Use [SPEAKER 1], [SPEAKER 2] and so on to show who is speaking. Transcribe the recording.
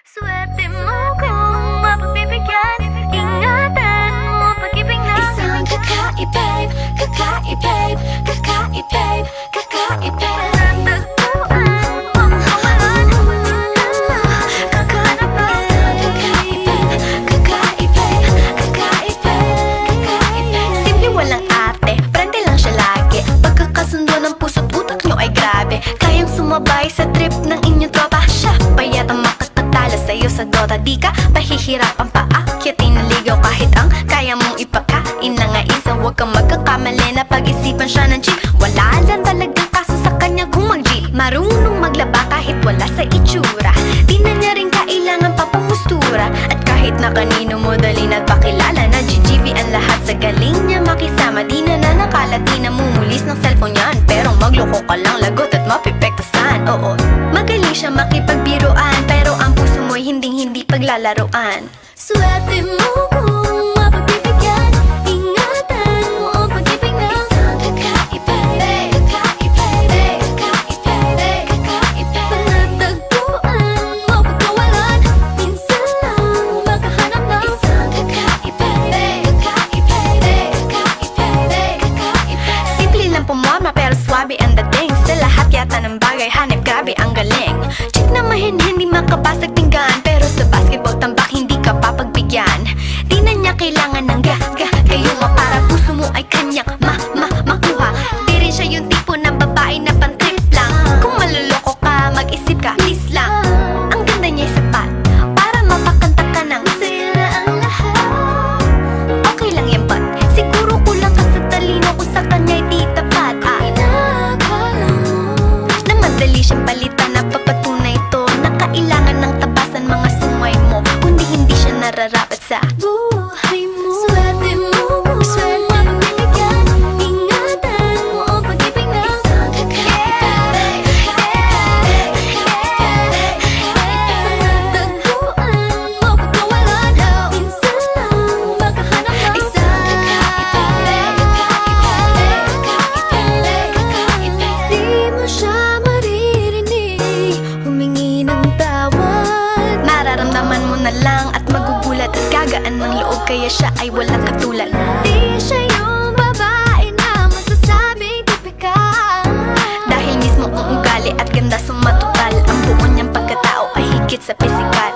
[SPEAKER 1] Swerte mo kung mapagbibigyan. Ingatan mo pag-ibig na
[SPEAKER 2] Isang kakaibig, kakaibig, kakaibig, kakaibig.
[SPEAKER 1] natagpuan mo kawalan. Kakahanap ay
[SPEAKER 2] Kakaibig, kakaibig, kakaibig. Simple walang ate, prende lang siya lagi. Pagkakasundo ng puso't utak nyo ay grabe. Kayang sumabay sa trip ng inyong tropa. Siya payatang makatatalo sa'yo sa Dota. Di ka pahihirapan pa akyatin ng ligaw. Kahit ang kaya mong ipakain na nga isa. Huwag kang magkakamali na pag-isipan siya ng cheap. Wala lang talagang kaso sa kanya kung mag-jeep. Marunong maglaba kahit wala sa itsura. Di na niya rin kailangan papamustura. At kahit na kanino mo dali nagpakilala na GGV ang lahat sa galing niya makisama. Di na nanakalat, di na mumulis ng cellphone yan. Pero magloko ka lang, lagot at mapipektasan. Oo, magaling siya makipagbiruan. Pero ang puso mo'y hinding-hindi paglalaroan.
[SPEAKER 1] swerte mo kung mapagbibigyan. Ingatan mo ang pag-ibig na
[SPEAKER 2] Isang kakaibig, kakaibig, kakaibig, kakaibig.
[SPEAKER 1] natagpuan mo pagkawalan. Minsan lang makahanap ng
[SPEAKER 2] Isang kakaibig, kakaibig, kakaibig, kakaibig. Simple lang pumorma pero swabe ang dating. Sa lahat yata ng bagay hanip grabe ang galing. Chick na mahin hindi makabasag pinggan. Pero sa basketball tambak hindi ka papagbigyan. Di na niya kailangan ng gayuma para puso mo ay kanyang makuha. Di rin siya yung tipo ng babae na pantrip lang. Kung maluloko ka mag-isip ka please lang. Ang ganda niya'y sapat para mapakanta ka ng
[SPEAKER 1] sila ang lahat.
[SPEAKER 2] okay lang yan but siguro kulang ka sa talino kung sa kanya'y di tapat.
[SPEAKER 1] Inakala mo
[SPEAKER 2] Na madali siyang palitan na papatunay ito na kailangan ng tabasan mga sungay mo. Kundi hindi siya nararapat sa
[SPEAKER 1] buhay mo. Swerte mo kung mapagbibigyan. Ingatan mo ang pag-ibig na
[SPEAKER 2] isang kakaibig, kakaibig, kakaibig, kakaibig.
[SPEAKER 1] natagpuan mo pagkawalan. Minsan lang makahanap ng
[SPEAKER 2] Isang kakaibig, kakaibig, kakaibig, kakaibig.
[SPEAKER 1] di mo siya maririnig humingi ng tawad.
[SPEAKER 2] Mararamdaman mo na lang at magugulat at gagaan ng loob kaya siya ay walang katulad.
[SPEAKER 1] Di siya yung babae na masasabing tipikal.
[SPEAKER 2] Dahil mismo ang ugali at ganda sumatotal. Ang buo niyang pagkatao ay higit sa pisikal.